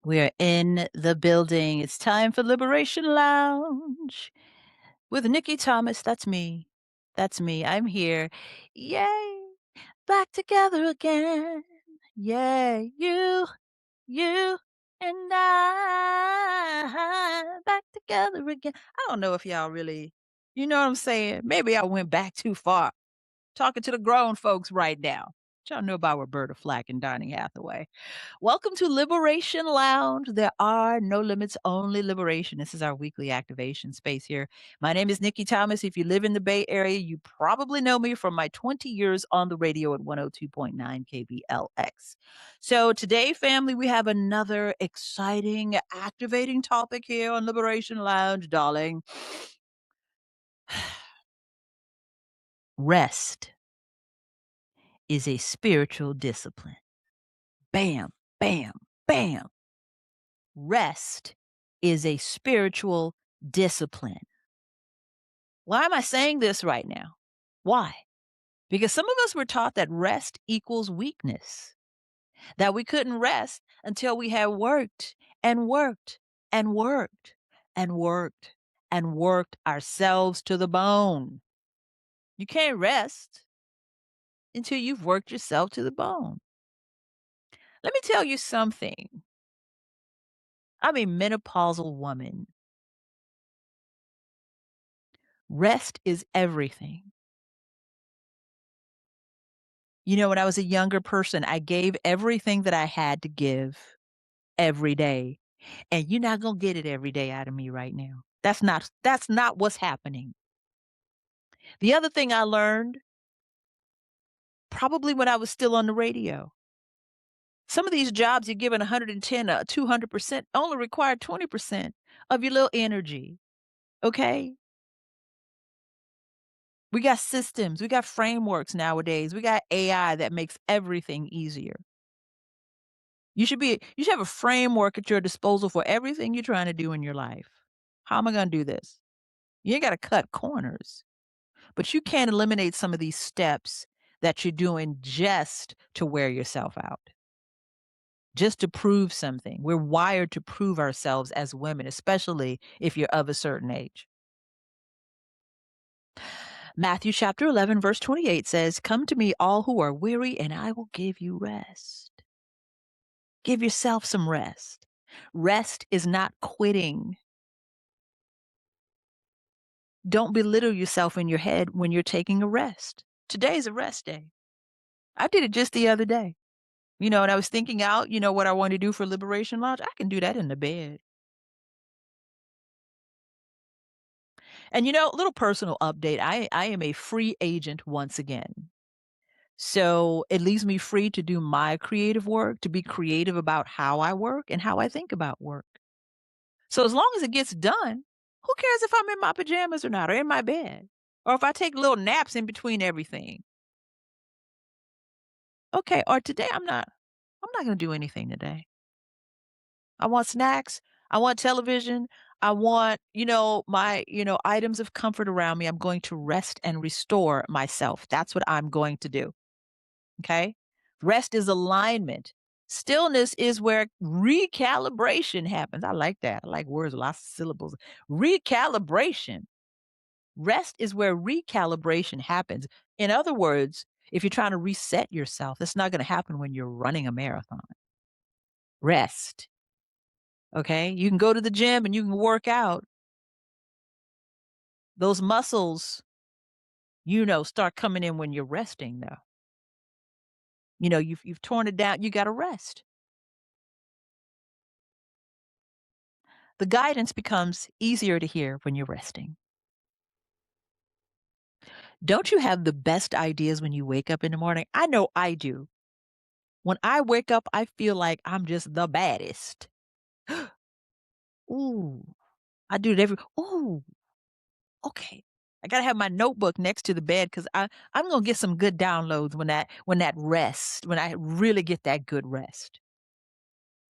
We're in the building. It's time for Liberation Lounge with Nikki Thomas. That's me. That's me. I'm here. Yay. Back together again. Yay. You, and I. Back together again. I don't know if y'all really, you know what I'm saying? Maybe I went back too far. Talking to the grown folks right now. What y'all know about Roberta Flack and Donny Hathaway? Welcome to Liberation Lounge. There are no limits, only liberation. This is our weekly activation space here. My name is Nikki Thomas. If you live in the Bay Area, you probably know me from my 20 years on the radio at 102.9 KBLX. So today, family, we have another exciting, activating topic here on Liberation Lounge, darling. Rest is a spiritual discipline. Bam, bam, bam. Rest is a spiritual discipline. Why am I saying this right now? Why? Because some of us were taught that rest equals weakness, that we couldn't rest until we had worked and worked and worked and worked and worked ourselves to the bone. You can't rest until you've worked yourself to the bone. Let me tell you something. I'm a menopausal woman. Rest is everything. You know, when I was a younger person, I gave everything that I had to give every day. And you're not gonna get it every day out of me right now. That's not what's happening. The other thing I learned, probably when I was still on the radio. Some of these jobs you're given 110, 200% only require 20% of your little energy. Okay? We got systems, we got frameworks nowadays. We got AI that makes everything easier. You should have a framework at your disposal for everything you're trying to do in your life. How am I gonna do this? You ain't gotta cut corners, but you can eliminate some of these steps that you're doing just to wear yourself out, just to prove something. We're wired to prove ourselves as women, especially if you're of a certain age. Matthew chapter 11, verse 28 says, "Come to me, all who are weary, and I will give you rest." Give yourself some rest. Rest is not quitting. Don't belittle yourself in your head when you're taking a rest. Today's a rest day. I did it just the other day. And I was thinking out, what I want to do for Liberation Lodge. I can do that in the bed. And little personal update. I am a free agent once again. So it leaves me free to do my creative work, to be creative about how I work and how I think about work. So as long as it gets done, who cares if I'm in my pajamas or not, or in my bed, or if I take little naps in between everything? Okay, or today I'm not gonna do anything today. I want snacks, I want television, I want, my, items of comfort around me. I'm going to rest and restore myself. That's what I'm going to do. Okay? Rest is alignment. Stillness is where recalibration happens. I like that. I like words with lots of syllables. Recalibration. Rest is where recalibration happens. In other words, if you're trying to reset yourself, it's not going to happen when you're running a marathon. Rest. Okay. You can go to the gym and you can work out. Those muscles, start coming in when you're resting though. You've torn it down. You got to rest. The guidance becomes easier to hear when you're resting. Don't you have the best ideas when you wake up in the morning? I know I do. When I wake up, I feel like I'm just the baddest. Ooh, I do it every ooh, okay. I gotta have my notebook next to the bed because I'm gonna get some good downloads when I really get that good rest.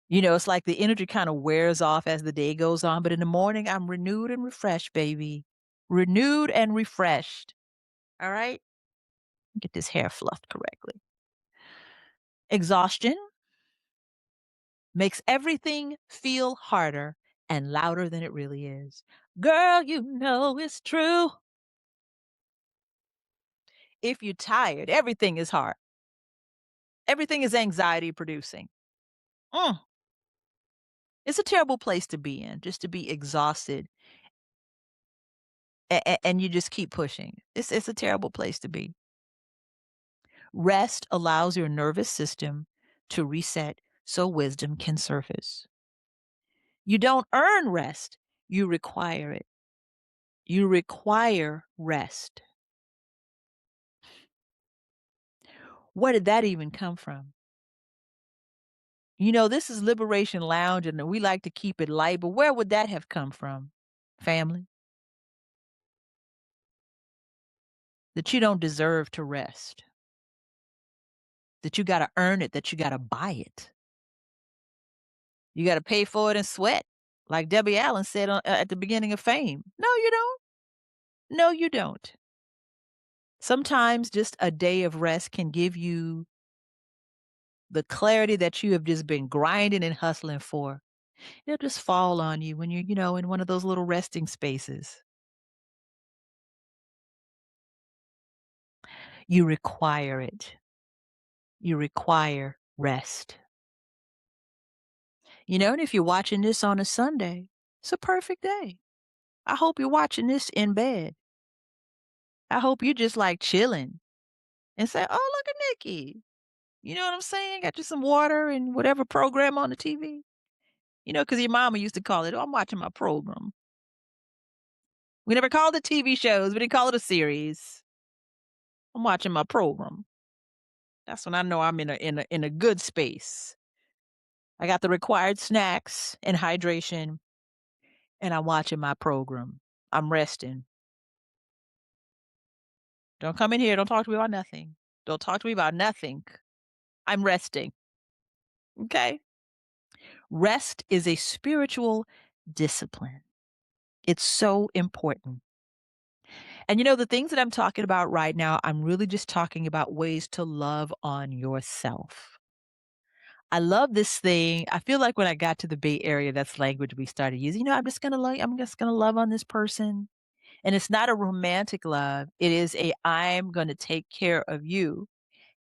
It's like the energy kind of wears off as the day goes on, but in the morning I'm renewed and refreshed, baby. Renewed and refreshed. All right? Get this hair fluffed correctly. Exhaustion. makes everything feel harder and louder than it really is. Girl, you know it's true. If you're tired, everything is hard. Everything is anxiety producing. Mm, it's a terrible place to be in, just to be exhausted and you just keep pushing. It's a terrible place to be. Rest allows your nervous system to reset so wisdom can surface. You don't earn rest, you require it. You require rest. Where did that even come from? This is Liberation Lounge and we like to keep it light, but where would that have come from, family? That you don't deserve to rest, that you got to earn it, that you got to buy it. You got to pay for it and sweat, like Debbie Allen said at the beginning of Fame. No, you don't. No, you don't. Sometimes just a day of rest can give you the clarity that you have just been grinding and hustling for. It'll just fall on you when you're in one of those little resting spaces. You require it. You require rest. And if you're watching this on a Sunday, it's a perfect day. I hope you're watching this in bed. I hope you're just like chilling and say, "Oh, look at Nikki." You know what I'm saying? Got you some water and whatever program on the TV. Because your mama used to call it, "Oh, I'm watching my program." We never called it TV shows. We didn't call it a series. I'm watching my program. That's when I know I'm in a good space. I got the required snacks and hydration, and I'm watching my program. I'm resting. Don't come in here. Don't talk to me about nothing. Don't talk to me about nothing. I'm resting. Okay? Rest is a spiritual discipline. It's so important. And the things that I'm talking about right now, I'm really just talking about ways to love on yourself. I love this thing. I feel like when I got to the Bay Area, that's language we started using. I'm just gonna love on this person. And it's not a romantic love. It is I'm gonna take care of you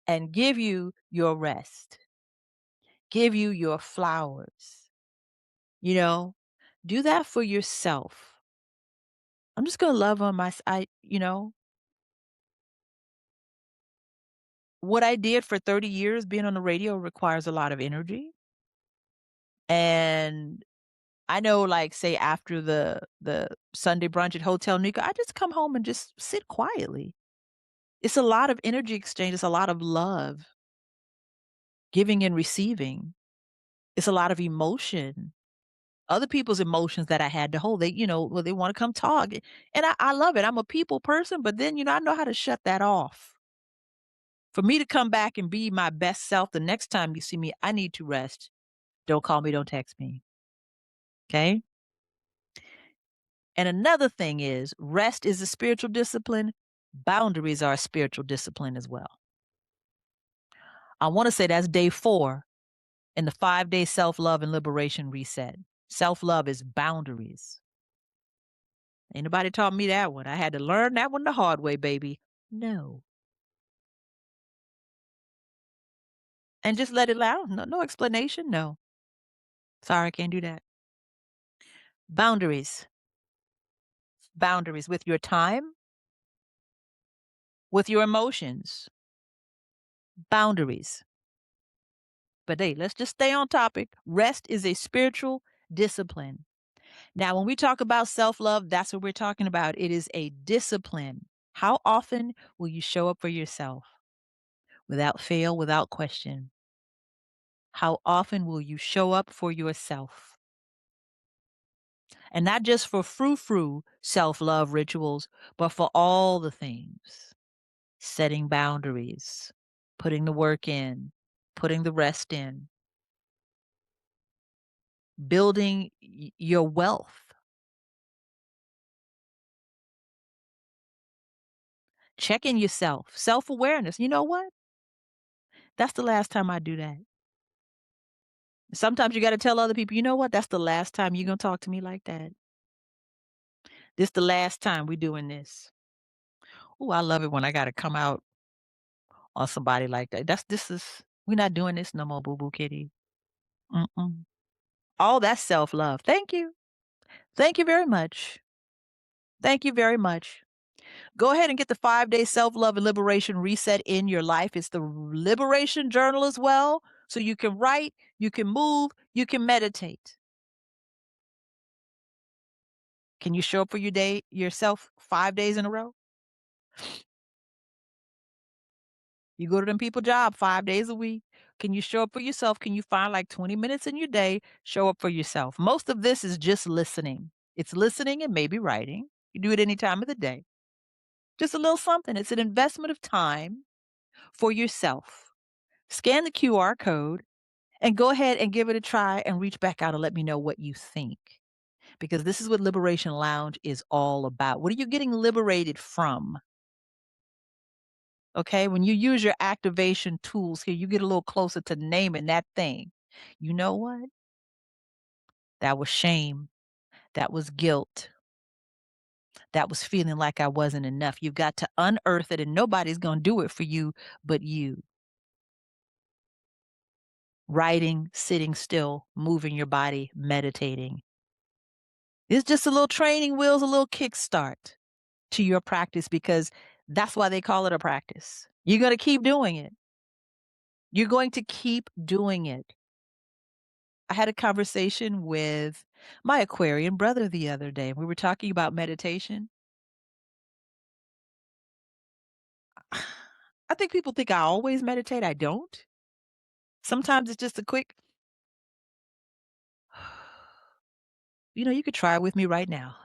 and give you your rest, give you your flowers. You know, do that for yourself. I'm just gonna love on what I did for 30 years being on the radio requires a lot of energy. And I know, like, say after the Sunday brunch at Hotel Nico, I just come home and just sit quietly. It's a lot of energy exchange. It's a lot of love, giving and receiving. It's a lot of emotion. Other people's emotions that I had to hold. Well, they want to come talk. And I love it. I'm a people person, but then, I know how to shut that off. For me to come back and be my best self the next time you see me, I need to rest. Don't call me, don't text me. Okay? And another thing is rest is a spiritual discipline. Boundaries are a spiritual discipline as well. I want to say that's day 4 in the 5-day self-love and liberation reset. Self-love is boundaries. Ain't nobody taught me that one. I had to learn that one the hard way, baby. No. And just let it out. No explanation. No. Sorry, I can't do that. Boundaries. Boundaries with your time, with your emotions. Boundaries. But hey, let's just stay on topic. Rest is a spiritual discipline. Now, when we talk about self love, that's what we're talking about. It is a discipline. How often will you show up for yourself without fail, without question? How often will you show up for yourself? And not just for frou frou self love rituals, but for all the things setting boundaries, putting the work in, putting the rest in, building your wealth, checking yourself, self awareness. You know what? That's the last time I do that. Sometimes you gotta tell other people, "You know what? That's the last time you gonna talk to me like that. This the last time we doing this." Ooh, I love it when I gotta come out on somebody like that. This is we're not doing this no more, boo boo kitty. Mm-mm. All that's self-love. Thank you. Thank you very much. Thank you very much. Go ahead and get the 5-day self-love and liberation reset in your life. It's the liberation journal as well. So you can write, you can move, you can meditate. Can you show up for your day yourself 5 days in a row? You go to them people job 5 days a week. Can you show up for yourself? Can you find like 20 minutes in your day? Show up for yourself. Most of this is just listening. It's listening and maybe writing. You do it any time of the day. Just a little something. It's an investment of time for yourself. Scan the QR code and go ahead and give it a try and reach back out and let me know what you think. Because this is what Liberation Lounge is all about. What are you getting liberated from? Okay, when you use your activation tools here, you get a little closer to naming that thing. You know what? That was shame. That was guilt. That was feeling like I wasn't enough. You've got to unearth it, and nobody's going to do it for you but you. Writing, sitting still, moving your body, meditating. It's just a little training wheels, a little kickstart to your practice because that's why they call it a practice. You're going to keep doing it. You're going to keep doing it. I had a conversation with my Aquarian brother the other day. We were talking about meditation. I think people think I always meditate. I don't. Sometimes it's just a quick, you could try it with me right now.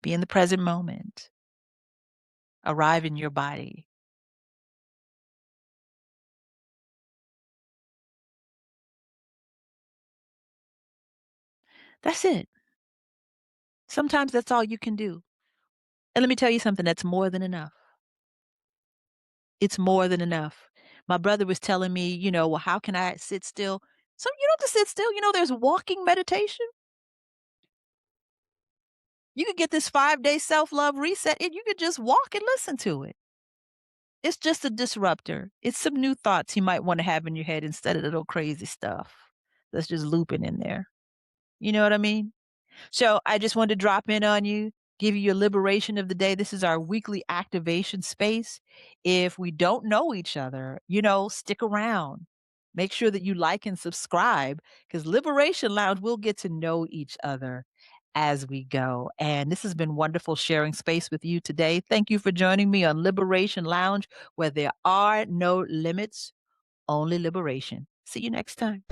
Be in the present moment. Arrive in your body. That's it. Sometimes that's all you can do. And let me tell you something that's more than enough. It's more than enough. My brother was telling me, well, how can I sit still? So you don't have to sit still. There's walking meditation. You could get this 5-day self-love reset and you could just walk and listen to it. It's just a disruptor. It's some new thoughts you might want to have in your head instead of the little crazy stuff that's just looping in there. You know what I mean? So I just wanted to drop in on you, give you your liberation of the day. This is our weekly activation space. If we don't know each other, stick around. Make sure that you like and subscribe because Liberation Lounge will get to know each other as we go. And this has been wonderful sharing space with you today. Thank you for joining me on Liberation Lounge, where there are no limits, only liberation. See you next time.